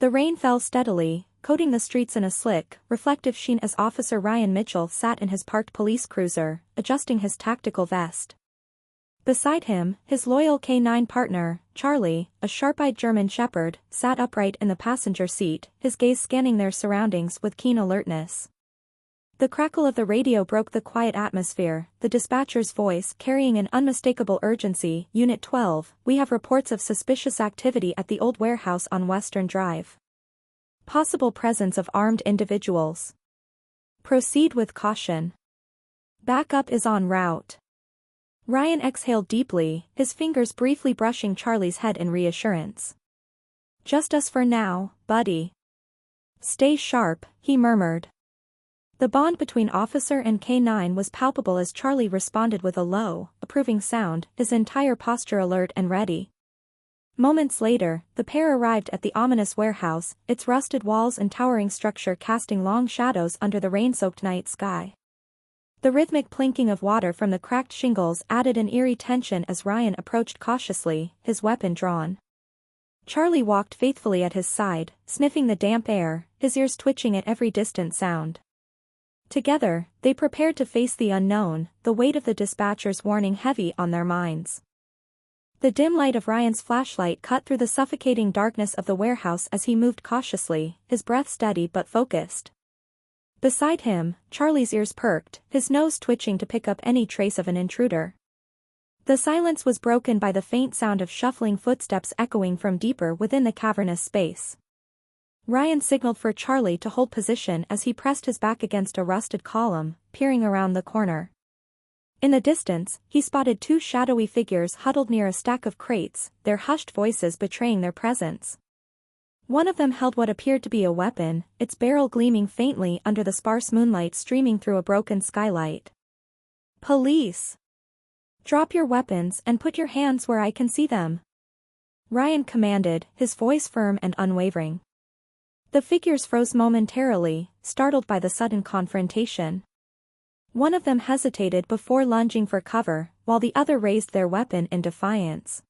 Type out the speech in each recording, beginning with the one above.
The rain fell steadily, coating the streets in a slick, reflective sheen as Officer Ryan Mitchell sat in his parked police cruiser, adjusting his tactical vest. Beside him, his loyal K-9 partner, Charlie, a sharp-eyed German shepherd, sat upright in the passenger seat, his gaze scanning their surroundings with keen alertness. The crackle of the radio broke the quiet atmosphere, the dispatcher's voice carrying an unmistakable urgency. Unit 12, we have reports of suspicious activity at the old warehouse on Western Drive. Possible presence of armed individuals. Proceed with caution. Backup is en route. Ryan exhaled deeply, his fingers briefly brushing Charlie's head in reassurance. Just us for now, buddy. Stay sharp, he murmured. The bond between officer and K-9 was palpable as Charlie responded with a low, approving sound, his entire posture alert and ready. Moments later, the pair arrived at the ominous warehouse, its rusted walls and towering structure casting long shadows under the rain-soaked night sky. The rhythmic plinking of water from the cracked shingles added an eerie tension as Ryan approached cautiously, his weapon drawn. Charlie walked faithfully at his side, sniffing the damp air, his ears twitching at every distant sound. Together, they prepared to face the unknown, the weight of the dispatcher's warning heavy on their minds. The dim light of Ryan's flashlight cut through the suffocating darkness of the warehouse as he moved cautiously, his breath steady but focused. Beside him, Charlie's ears perked, his nose twitching to pick up any trace of an intruder. The silence was broken by the faint sound of shuffling footsteps echoing from deeper within the cavernous space. Ryan signaled for Charlie to hold position as he pressed his back against a rusted column, peering around the corner. In the distance, he spotted two shadowy figures huddled near a stack of crates, their hushed voices betraying their presence. One of them held what appeared to be a weapon, its barrel gleaming faintly under the sparse moonlight streaming through a broken skylight. Police! Drop your weapons and put your hands where I can see them. Ryan commanded, his voice firm and unwavering. The figures froze momentarily, startled by the sudden confrontation. One of them hesitated before lunging for cover, while the other raised their weapon in defiance.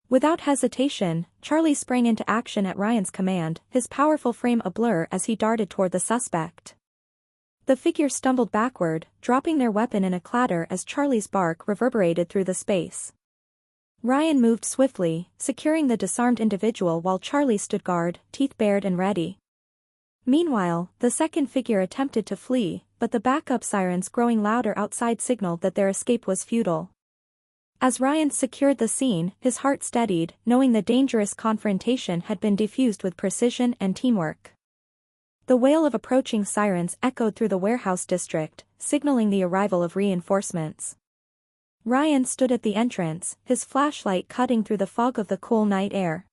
Without hesitation, Charlie sprang into action at Ryan's command, his powerful frame a blur as he darted toward the suspect. The figure stumbled backward, dropping their weapon in a clatter as Charlie's bark reverberated through the space. Ryan moved swiftly, securing the disarmed individual while Charlie stood guard, teeth bared and ready. Meanwhile, the second figure attempted to flee, but the backup sirens growing louder outside signaled that their escape was futile. As Ryan secured the scene, his heart steadied, knowing the dangerous confrontation had been defused with precision and teamwork. The wail of approaching sirens echoed through the warehouse district, signaling the arrival of reinforcements. Ryan stood at the entrance, his flashlight cutting through the fog of the cool night air.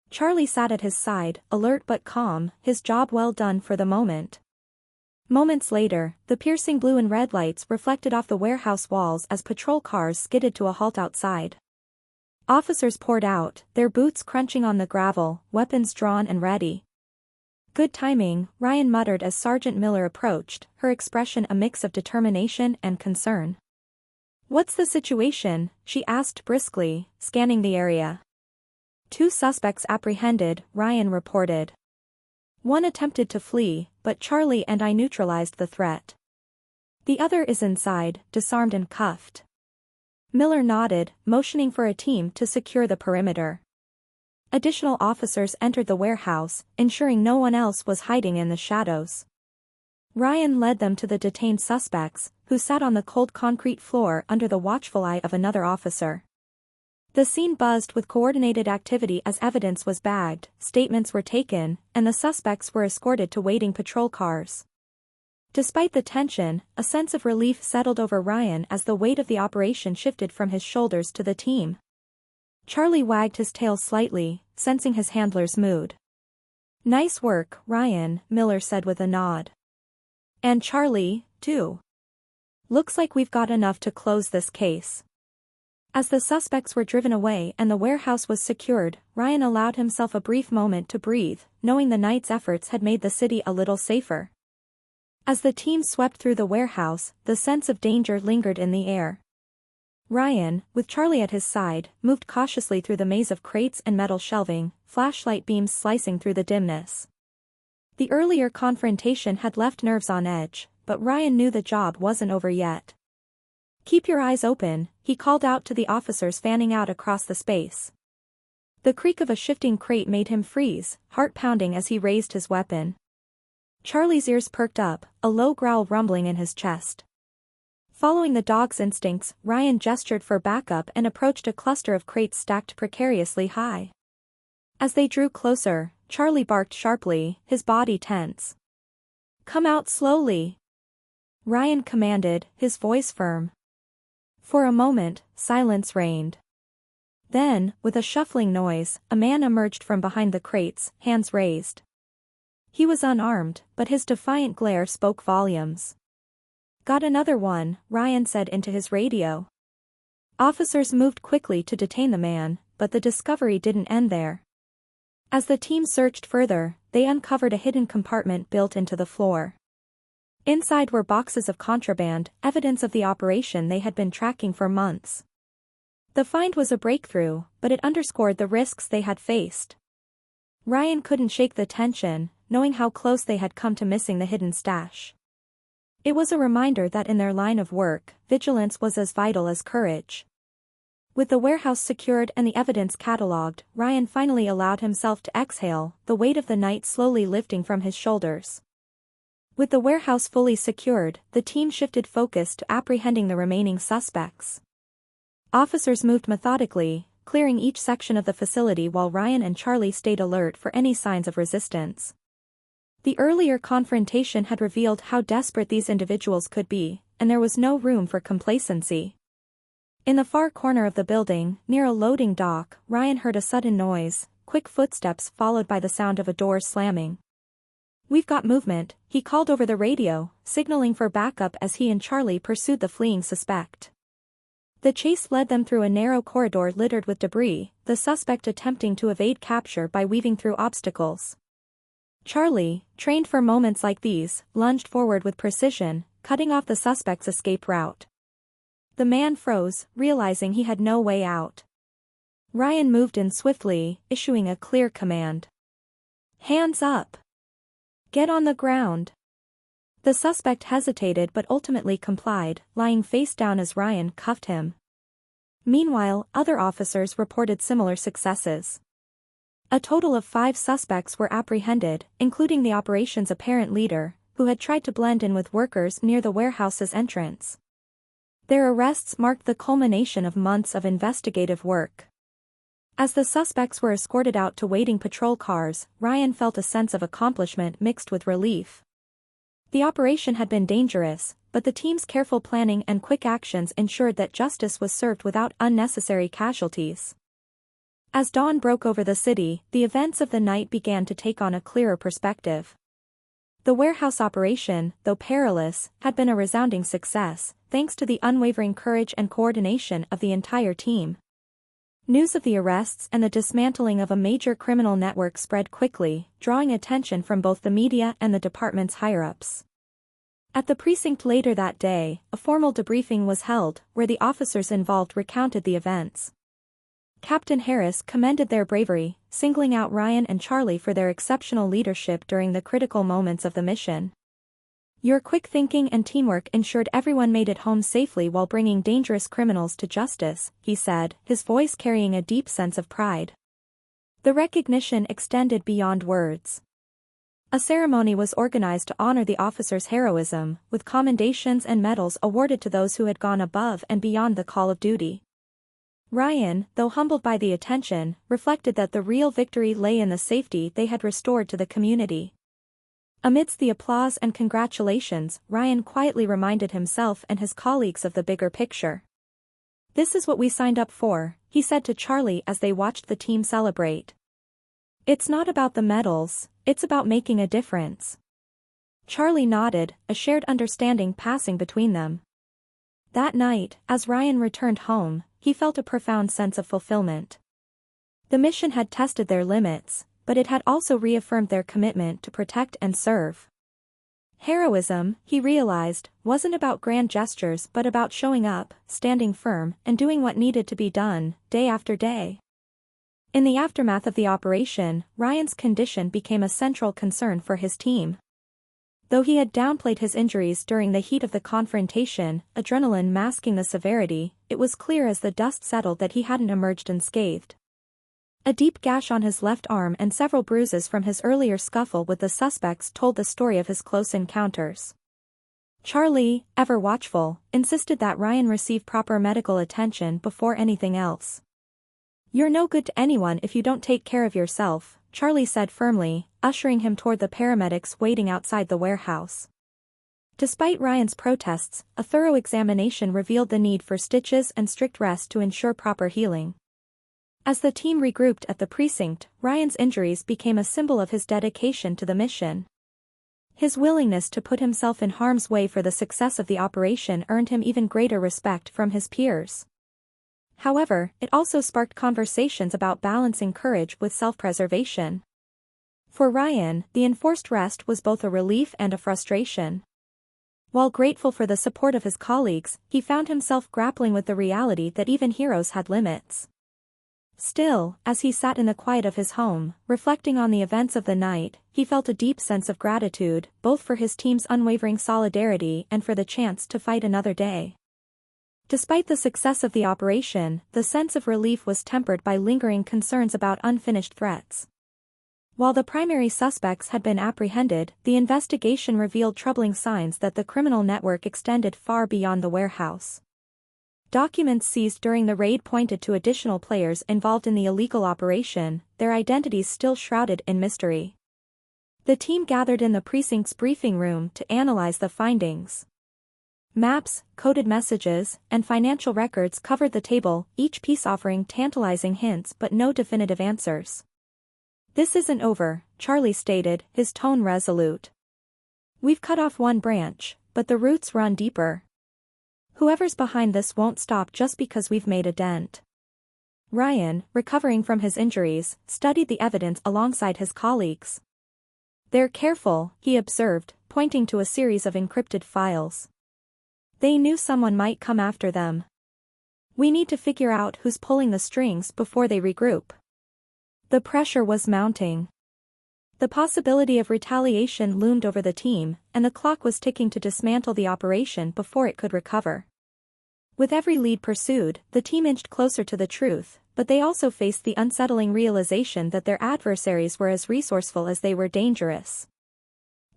Charlie sat at his side, alert but calm, his job well done for the moment. Moments later, the piercing blue and red lights reflected off the warehouse walls as patrol cars skidded to a halt outside. Officers poured out, their boots crunching on the gravel, weapons drawn and ready. Good timing, Ryan muttered as Sergeant Miller approached, her expression a mix of determination and concern. "What's the situation?" she asked briskly, scanning the area. "Two suspects apprehended," Ryan reported. "One attempted to flee, but Charlie and I neutralized the threat. The other is inside, disarmed and cuffed." Miller nodded, motioning for a team to secure the perimeter. Additional officers entered the warehouse, ensuring no one else was hiding in the shadows. Ryan led them to the detained suspects, who sat on the cold concrete floor under the watchful eye of another officer. The scene buzzed with coordinated activity as evidence was bagged, statements were taken, and the suspects were escorted to waiting patrol cars. Despite the tension, a sense of relief settled over Ryan as the weight of the operation shifted from his shoulders to the team. Charlie wagged his tail slightly, sensing his handler's mood. "Nice work, Ryan," Miller said with a nod. "And Charlie, too. Looks like we've got enough to close this case." As the suspects were driven away and the warehouse was secured, Ryan allowed himself a brief moment to breathe, knowing the night's efforts had made the city a little safer. As the team swept through the warehouse, the sense of danger lingered in the air. Ryan, with Charlie at his side, moved cautiously through the maze of crates and metal shelving, flashlight beams slicing through the dimness. The earlier confrontation had left nerves on edge, but Ryan knew the job wasn't over yet. "Keep your eyes open," he called out to the officers fanning out across the space. The creak of a shifting crate made him freeze, heart pounding as he raised his weapon. Charlie's ears perked up, a low growl rumbling in his chest. Following the dog's instincts, Ryan gestured for backup and approached a cluster of crates stacked precariously high. As they drew closer, Charlie barked sharply, his body tense. "Come out slowly," Ryan commanded, his voice firm. For a moment, silence reigned. Then, with a shuffling noise, a man emerged from behind the crates, hands raised. He was unarmed, but his defiant glare spoke volumes. "Got another one," Ryan said into his radio. Officers moved quickly to detain the man, but the discovery didn't end there. As the team searched further, they uncovered a hidden compartment built into the floor. Inside were boxes of contraband, evidence of the operation they had been tracking for months. The find was a breakthrough, but it underscored the risks they had faced. Ryan couldn't shake the tension, knowing how close they had come to missing the hidden stash. It was a reminder that in their line of work, vigilance was as vital as courage. With the warehouse secured and the evidence catalogued, Ryan finally allowed himself to exhale, the weight of the night slowly lifting from his shoulders. With the warehouse fully secured, the team shifted focus to apprehending the remaining suspects. Officers moved methodically, clearing each section of the facility while Ryan and Charlie stayed alert for any signs of resistance. The earlier confrontation had revealed how desperate these individuals could be, and there was no room for complacency. In the far corner of the building, near a loading dock, Ryan heard a sudden noise, quick footsteps followed by the sound of a door slamming. "We've got movement," he called over the radio, signaling for backup as he and Charlie pursued the fleeing suspect. The chase led them through a narrow corridor littered with debris, the suspect attempting to evade capture by weaving through obstacles. Charlie, trained for moments like these, lunged forward with precision, cutting off the suspect's escape route. The man froze, realizing he had no way out. Ryan moved in swiftly, issuing a clear command. "Hands up! Get on the ground!" The suspect hesitated but ultimately complied, lying face down as Ryan cuffed him. Meanwhile, other officers reported similar successes. A total of 5 suspects were apprehended, including the operation's apparent leader, who had tried to blend in with workers near the warehouse's entrance. Their arrests marked the culmination of months of investigative work. As the suspects were escorted out to waiting patrol cars, Ryan felt a sense of accomplishment mixed with relief. The operation had been dangerous, but the team's careful planning and quick actions ensured that justice was served without unnecessary casualties. As dawn broke over the city, the events of the night began to take on a clearer perspective. The warehouse operation, though perilous, had been a resounding success, thanks to the unwavering courage and coordination of the entire team. News of the arrests and the dismantling of a major criminal network spread quickly, drawing attention from both the media and the department's higher-ups. At the precinct later that day, a formal debriefing was held, where the officers involved recounted the events. Captain Harris commended their bravery, singling out Ryan and Charlie for their exceptional leadership during the critical moments of the mission. "Your quick thinking and teamwork ensured everyone made it home safely while bringing dangerous criminals to justice," he said, his voice carrying a deep sense of pride. The recognition extended beyond words. A ceremony was organized to honor the officers' heroism, with commendations and medals awarded to those who had gone above and beyond the call of duty. Ryan, though humbled by the attention, reflected that the real victory lay in the safety they had restored to the community. Amidst the applause and congratulations, Ryan quietly reminded himself and his colleagues of the bigger picture. "This is what we signed up for," he said to Charlie as they watched the team celebrate. "It's not about the medals, it's about making a difference." Charlie nodded, a shared understanding passing between them. That night, as Ryan returned home, he felt a profound sense of fulfillment. The mission had tested their limits, but it had also reaffirmed their commitment to protect and serve. Heroism, he realized, wasn't about grand gestures but about showing up, standing firm, and doing what needed to be done, day after day. In the aftermath of the operation, Ryan's condition became a central concern for his team. Though he had downplayed his injuries during the heat of the confrontation, adrenaline masking the severity, it was clear as the dust settled that he hadn't emerged unscathed. A deep gash on his left arm and several bruises from his earlier scuffle with the suspects told the story of his close encounters. Charlie, ever watchful, insisted that Ryan receive proper medical attention before anything else. "You're no good to anyone if you don't take care of yourself," Charlie said firmly, ushering him toward the paramedics waiting outside the warehouse. Despite Ryan's protests, a thorough examination revealed the need for stitches and strict rest to ensure proper healing. As the team regrouped at the precinct, Ryan's injuries became a symbol of his dedication to the mission. His willingness to put himself in harm's way for the success of the operation earned him even greater respect from his peers. However, it also sparked conversations about balancing courage with self-preservation. For Ryan, the enforced rest was both a relief and a frustration. While grateful for the support of his colleagues, he found himself grappling with the reality that even heroes had limits. Still, as he sat in the quiet of his home, reflecting on the events of the night, he felt a deep sense of gratitude, both for his team's unwavering solidarity and for the chance to fight another day. Despite the success of the operation, the sense of relief was tempered by lingering concerns about unfinished threats. While the primary suspects had been apprehended, the investigation revealed troubling signs that the criminal network extended far beyond the warehouse. Documents seized during the raid pointed to additional players involved in the illegal operation, their identities still shrouded in mystery. The team gathered in the precinct's briefing room to analyze the findings. Maps, coded messages, and financial records covered the table, each piece offering tantalizing hints but no definitive answers. "This isn't over," Charlie stated, his tone resolute. "We've cut off one branch, but the roots run deeper. Whoever's behind this won't stop just because we've made a dent." Ryan, recovering from his injuries, studied the evidence alongside his colleagues. "They're careful," he observed, pointing to a series of encrypted files. "They knew someone might come after them. We need to figure out who's pulling the strings before they regroup." The pressure was mounting. The possibility of retaliation loomed over the team, and the clock was ticking to dismantle the operation before it could recover. With every lead pursued, the team inched closer to the truth, but they also faced the unsettling realization that their adversaries were as resourceful as they were dangerous.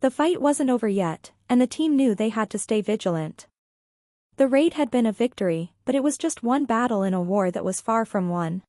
The fight wasn't over yet, and the team knew they had to stay vigilant. The raid had been a victory, but it was just one battle in a war that was far from won.